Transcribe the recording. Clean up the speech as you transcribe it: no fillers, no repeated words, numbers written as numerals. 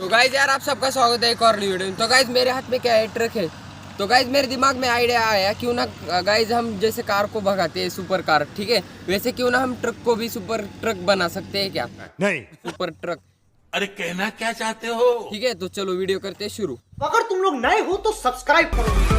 तो गाइज यार आप सबका स्वागत है एक और न्यू वीडियो में। तो गाइज मेरे हाथ में क्या है, ट्रक है। तो गाइज मेरे दिमाग में आइडिया आया क्यों ना गाइज हम जैसे कार को भगाते हैं सुपर कार, ठीक है, वैसे क्यों ना हम ट्रक को भी सुपर ट्रक बना सकते हैं क्या? नहीं। Super truck. अरे कहना क्या चाहते हो? ठीक है, तो चलो वीडियो करते हैं शुरू। अगर तुम लोग नए हो तो सब्सक्राइब करो।